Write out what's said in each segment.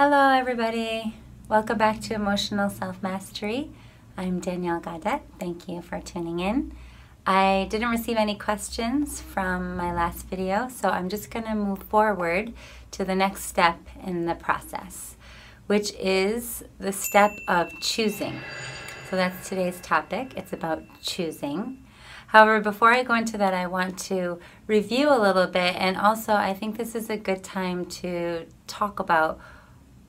Hello everybody, welcome back to Emotional Self-Mastery. I'm Danielle Gaudette, thank you for tuning in. I didn't receive any questions from my last video, so I'm just going to move forward to the next step in the process, which is the step of choosing. So that's today's topic, it's about choosing. However, before I go into that, I want to review a little bit, and also I think this is a good time to talk about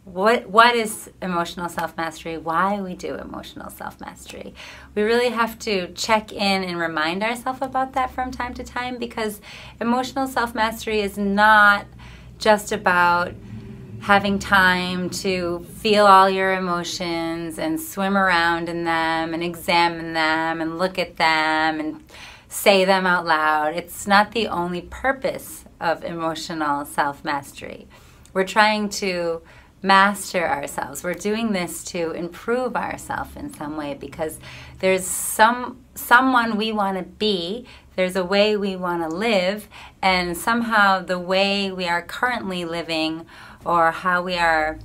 what is emotional self-mastery, why we do emotional self-mastery. We really have to check in and remind ourselves about that from time to time, because emotional self-mastery is not just about having time to feel all your emotions and swim around in them and examine them and look at them and say them out loud. It's not the only purpose of emotional self-mastery. We're trying to master ourselves. We're doing this to improve ourselves in some way, because there's someone we want to be, there's a way we want to live, and somehow the way we are currently living or how we are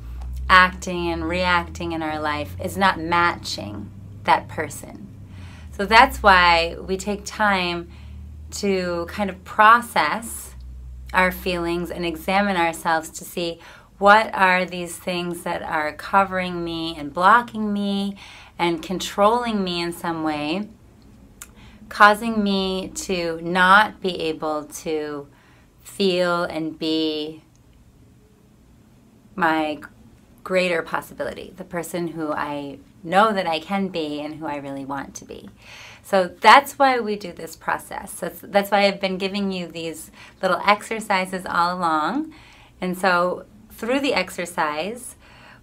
acting and reacting in our life is not matching that person. So that's why we take time to kind of process our feelings and examine ourselves to see what are these things that are covering me and blocking me and controlling me in some way, causing me to not be able to feel and be my greater possibility, the person who I know that I can be and who I really want to be. So that's why we do this process. That's why I've been giving you these little exercises all along. And so through the exercise,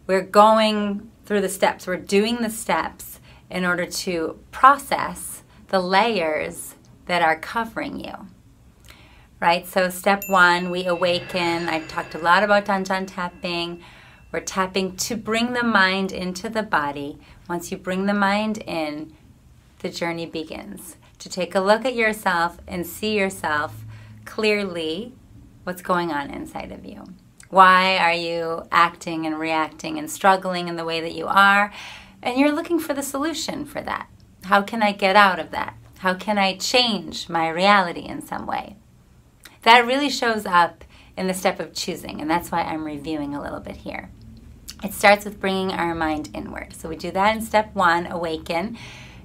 we're going through the steps. We're doing the steps in order to process the layers that are covering you. Right? So step one, we awaken. I've talked a lot about Danjan tapping. We're tapping to bring the mind into the body. Once you bring the mind in, the journey begins. To take a look at yourself and see yourself clearly, what's going on inside of you. Why are you acting and reacting and struggling in the way that you are? And you're looking for the solution for that. How can I get out of that? How can I change my reality in some way? That really shows up in the step of choosing, and that's why I'm reviewing a little bit here. It starts with bringing our mind inward. So we do that in step one, awaken.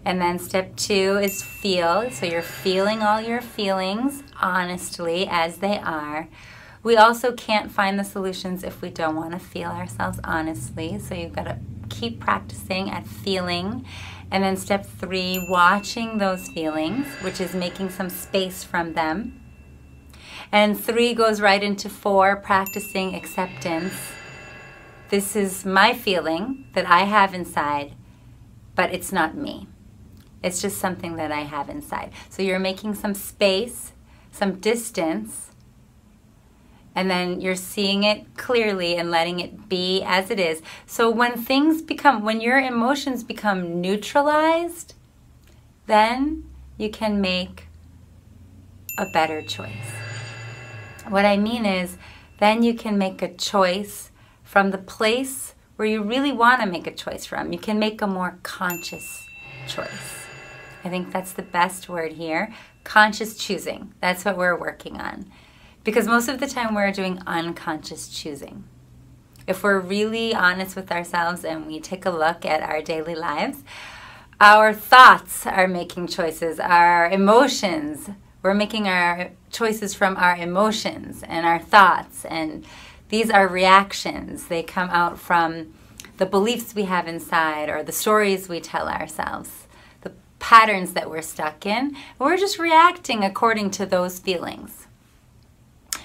And then step two is feel. So you're feeling all your feelings honestly as they are. We also can't find the solutions if we don't want to feel ourselves honestly. So you've got to keep practicing at feeling. And then step three, watching those feelings, which is making some space from them. And three goes right into four, practicing acceptance. This is my feeling that I have inside, but it's not me. It's just something that I have inside. So you're making some space, some distance, and then you're seeing it clearly and letting it be as it is. So when your emotions become neutralized, then you can make a better choice. What I mean is, then you can make a choice from the place where you really want to make a choice from. You can make a more conscious choice. I think that's the best word here. Conscious choosing. That's what we're working on. Because most of the time we're doing unconscious choosing. If we're really honest with ourselves and we take a look at our daily lives, our thoughts are making choices, our emotions, we're making our choices from our emotions and our thoughts, and these are reactions. They come out from the beliefs we have inside or the stories we tell ourselves, the patterns that we're stuck in. We're just reacting according to those feelings.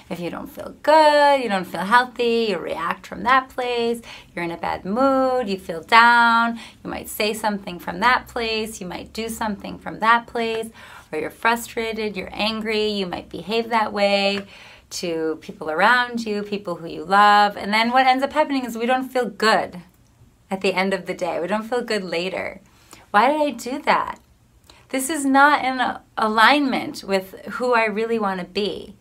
If you don't feel good, you don't feel healthy, you react from that place. You're in a bad mood, you feel down, you might say something from that place, you might do something from that place, or you're frustrated, you're angry, you might behave that way to people around you, people who you love. And then what ends up happening is we don't feel good at the end of the day. We don't feel good later. Why did I do that? This is not in alignment with who I really want to be,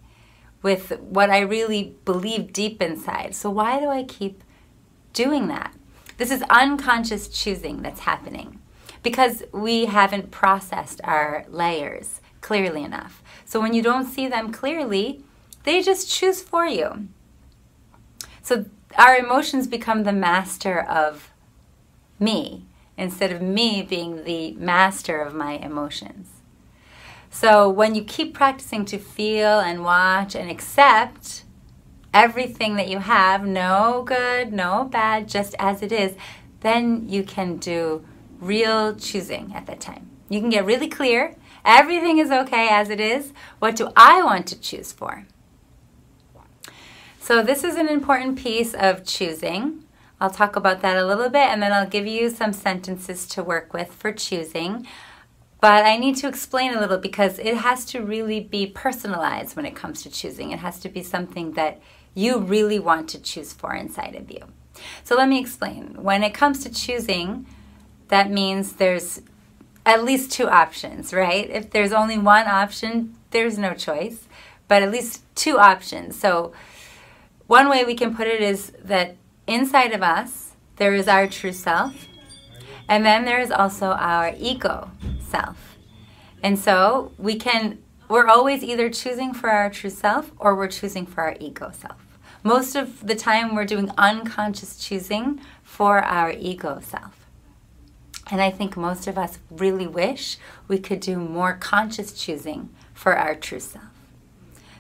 with what I really believe deep inside. So why do I keep doing that. This is unconscious choosing that's happening because we haven't processed our layers clearly enough. So when you don't see them clearly, they just choose for you. So our emotions become the master of me instead of me being the master of my emotions. So when you keep practicing to feel and watch and accept everything that you have, no good, no bad, just as it is, then you can do real choosing at that time. You can get really clear. Everything is okay as it is. What do I want to choose for? So this is an important piece of choosing. I'll talk about that a little bit, and then I'll give you some sentences to work with for choosing. But I need to explain a little because it has to really be personalized when it comes to choosing. It has to be something that you really want to choose for inside of you. So let me explain. When it comes to choosing, that means there's at least two options, right? If there's only one option, there's no choice, but at least two options. So one way we can put it is that inside of us, there is our true self, and then there is also our ego self. And so we're always either choosing for our true self or we're choosing for our ego self. Most of the time we're doing unconscious choosing for our ego self. And I think most of us really wish we could do more conscious choosing for our true self.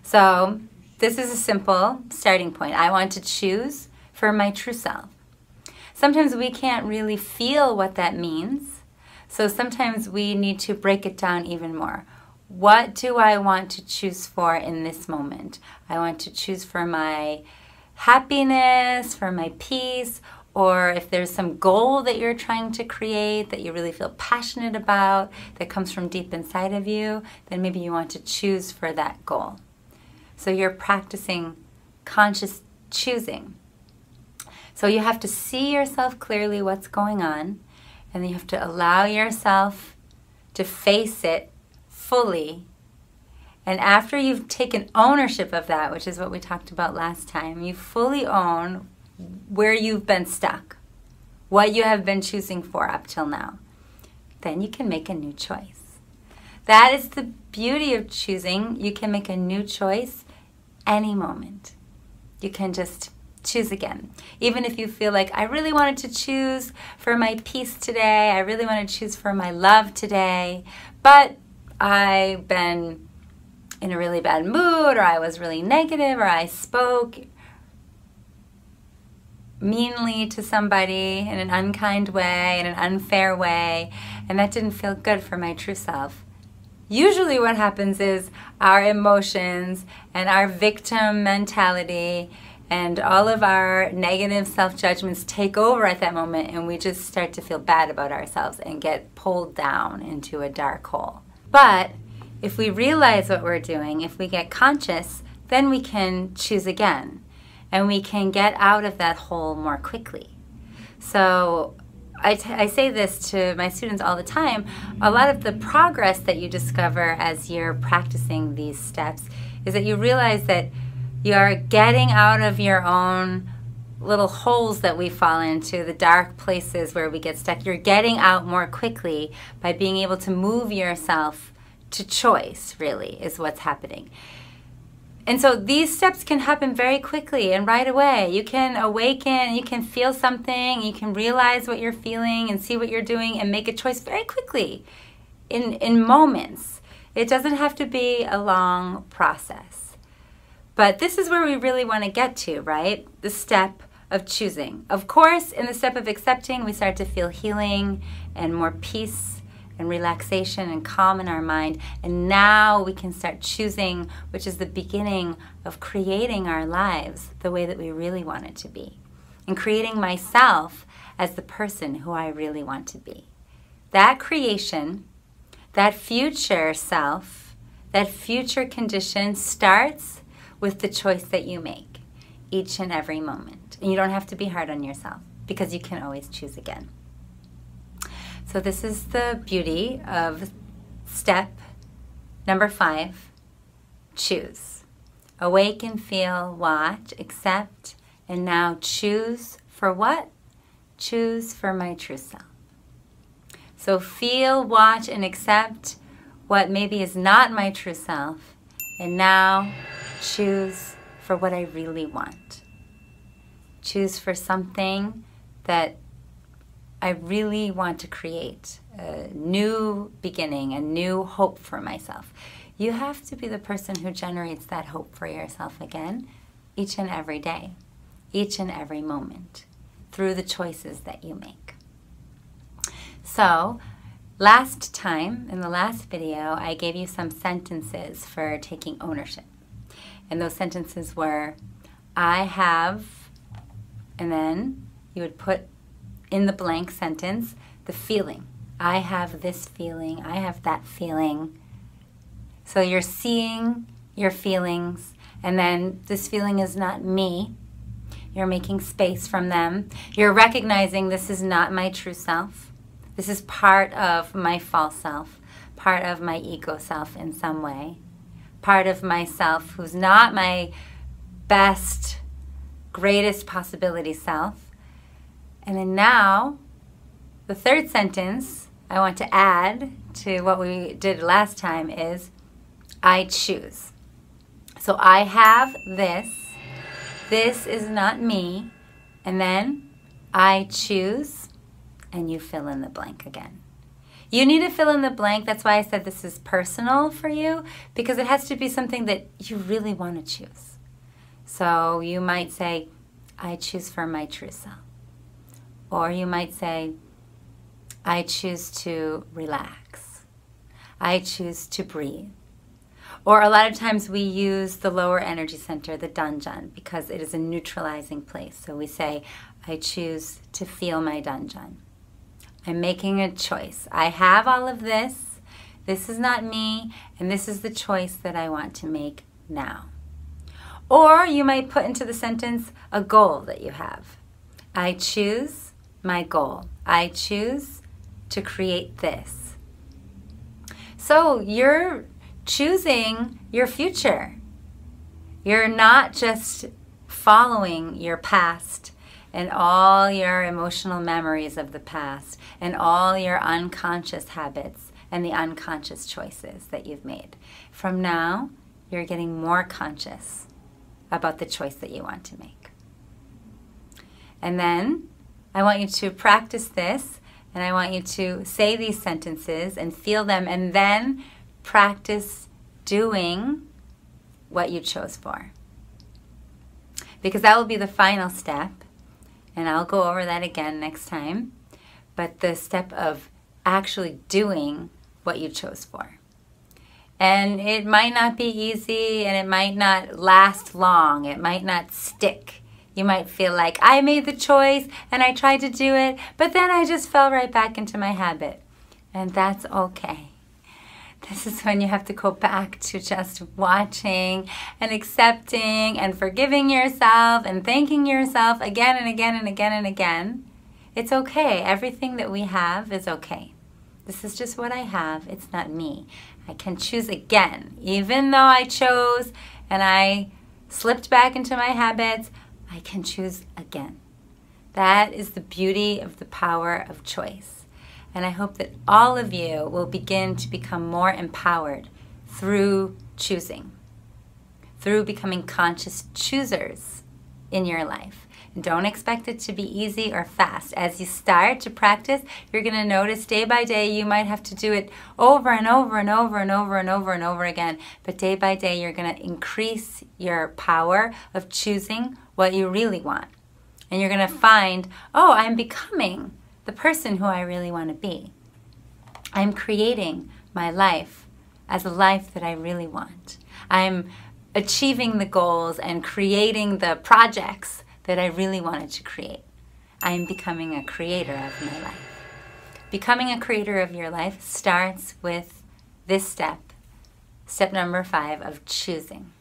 So this is a simple starting point. I want to choose for my true self. Sometimes we can't really feel what that means. So sometimes we need to break it down even more. What do I want to choose for in this moment? I want to choose for my happiness, for my peace, or if there's some goal that you're trying to create that you really feel passionate about, that comes from deep inside of you, then maybe you want to choose for that goal. So you're practicing conscious choosing. So you have to see yourself clearly what's going on, and then you have to allow yourself to face it fully. And after you've taken ownership of that, which is what we talked about last time, you fully own where you've been stuck, what you have been choosing for up till now, then you can make a new choice. That is the beauty of choosing. You can make a new choice any moment. You can just choose again. Even if you feel like, I really wanted to choose for my peace today, I really want to choose for my love today, but I've been in a really bad mood, or I was really negative, or I spoke meanly to somebody in an unkind way, in an unfair way, and that didn't feel good for my true self. Usually what happens is our emotions and our victim mentality and all of our negative self-judgments take over at that moment, and we just start to feel bad about ourselves and get pulled down into a dark hole. But if we realize what we're doing, if we get conscious, then we can choose again, and we can get out of that hole more quickly. So I say this to my students all the time. A lot of the progress that you discover as you're practicing these steps is that you realize that you're getting out of your own little holes that we fall into, the dark places where we get stuck. You're getting out more quickly by being able to move yourself to choice, really, is what's happening. And so these steps can happen very quickly and right away. You can awaken, you can feel something, you can realize what you're feeling and see what you're doing and make a choice very quickly in moments. It doesn't have to be a long process. But this is where we really want to get to, right? The step of choosing. Of course, in the step of accepting, we start to feel healing and more peace and relaxation and calm in our mind. And now we can start choosing, which is the beginning of creating our lives the way that we really want it to be. And creating myself as the person who I really want to be. That creation, that future self, that future condition starts with the choice that you make each and every moment. And you don't have to be hard on yourself because you can always choose again. So this is the beauty of step number 5, choose. Awaken, feel, watch, accept, and now choose for what? choose for my true self. So feel, watch, and accept what maybe is not my true self, and now choose for what I really want. Choose for something that I really want to create, a new beginning, a new hope for myself. You have to be the person who generates that hope for yourself again each and every day, each and every moment, through the choices that you make. So, last time, in the last video, I gave you some sentences for taking ownership. And those sentences were, I have, and then you would put in the blank sentence the feeling. I have this feeling, I have that feeling. So you're seeing your feelings, and then this feeling is not me. You're making space from them. You're recognizing this is not my true self. This is part of my false self, part of my ego self in some way, part of myself who's not my best, greatest possibility self. And then now, the third sentence I want to add to what we did last time is, I choose. So I have this. This is not me. And then I choose, and you fill in the blank again. You need to fill in the blank. That's why I said this is personal for you, because it has to be something that you really want to choose. So you might say, I choose for my true self. Or you might say, I choose to relax. I choose to breathe. Or a lot of times we use the lower energy center, the danjan, because it is a neutralizing place. So we say, I choose to feel my danjan. I'm making a choice. I have all of this. This is not me, and this is the choice that I want to make now. Or you might put into the sentence a goal that you have. I choose my goal. I choose to create this. So you're choosing your future. You're not just following your past and all your emotional memories of the past and all your unconscious habits and the unconscious choices that you've made. From now, you're getting more conscious about the choice that you want to make. And then I want you to practice this, and I want you to say these sentences and feel them, and then practice doing what you chose for. Because that will be the final step, and I'll go over that again next time, but the step of actually doing what you chose for. And it might not be easy, and it might not last long. It might not stick. You might feel like, I made the choice, and I tried to do it, but then I just fell right back into my habit. And that's okay. This is when you have to go back to just watching and accepting and forgiving yourself and thanking yourself again and again and again and again. It's okay. Everything that we have is okay. This is just what I have. It's not me. I can choose again. Even though I chose and I slipped back into my habits, I can choose again. That is the beauty of the power of choice. And I hope that all of you will begin to become more empowered through choosing, through becoming conscious choosers in your life. And don't expect it to be easy or fast. As you start to practice, you're going to notice day by day you might have to do it over and over and over and over and over and over again. But day by day you're going to increase your power of choosing what you really want. And you're going to find, oh, I'm becoming the person who I really want to be. I'm creating my life as a life that I really want. I'm achieving the goals and creating the projects that I really wanted to create. I'm becoming a creator of my life. Becoming a creator of your life starts with this step, step number 5 of choosing.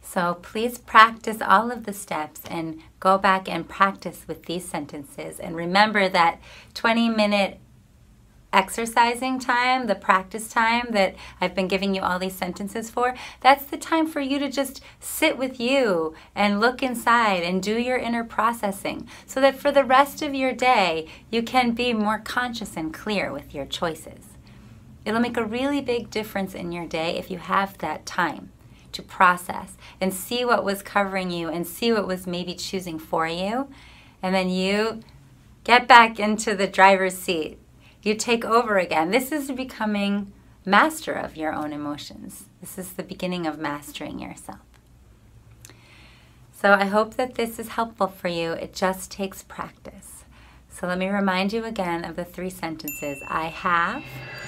So please practice all of the steps and go back and practice with these sentences. And remember that 20-minute exercising time, the practice time that I've been giving you all these sentences for, that's the time for you to just sit with you and look inside and do your inner processing so that for the rest of your day, you can be more conscious and clear with your choices. It'll make a really big difference in your day if you have that time to process and see what was covering you and see what was maybe choosing for you. And then you get back into the driver's seat. You take over again. This is becoming master of your own emotions. This is the beginning of mastering yourself. So I hope that this is helpful for you. It just takes practice. So let me remind you again of the 3 sentences. I have,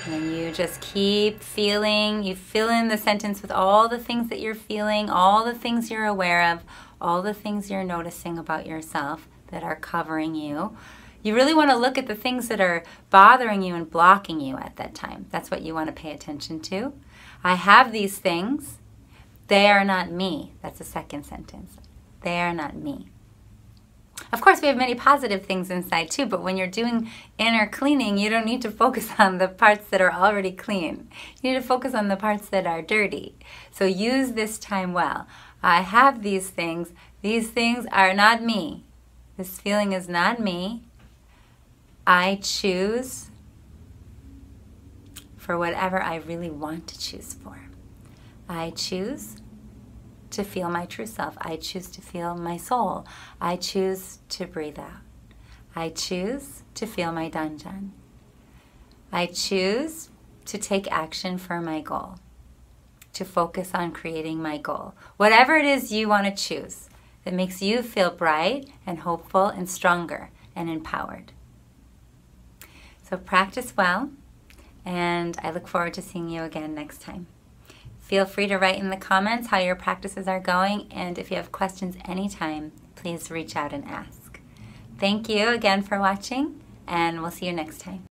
and then you just keep feeling. You fill in the sentence with all the things that you're feeling, all the things you're aware of, all the things you're noticing about yourself that are covering you. You really want to look at the things that are bothering you and blocking you at that time. That's what you want to pay attention to. I have these things. They are not me. That's the second sentence. They are not me. Of course, we have many positive things inside too, but when you're doing inner cleaning, you don't need to focus on the parts that are already clean. You need to focus on the parts that are dirty. So use this time well. I have these things. These things are not me. This feeling is not me. I choose for whatever I really want to choose for. I choose to feel my true self. I choose to feel my soul. I choose to breathe out. I choose to feel my danjan. I choose to take action for my goal, to focus on creating my goal. Whatever it is you want to choose that makes you feel bright and hopeful and stronger and empowered. So practice well, and I look forward to seeing you again next time. Feel free to write in the comments how your practices are going, and if you have questions anytime, please reach out and ask. Thank you again for watching, and we'll see you next time.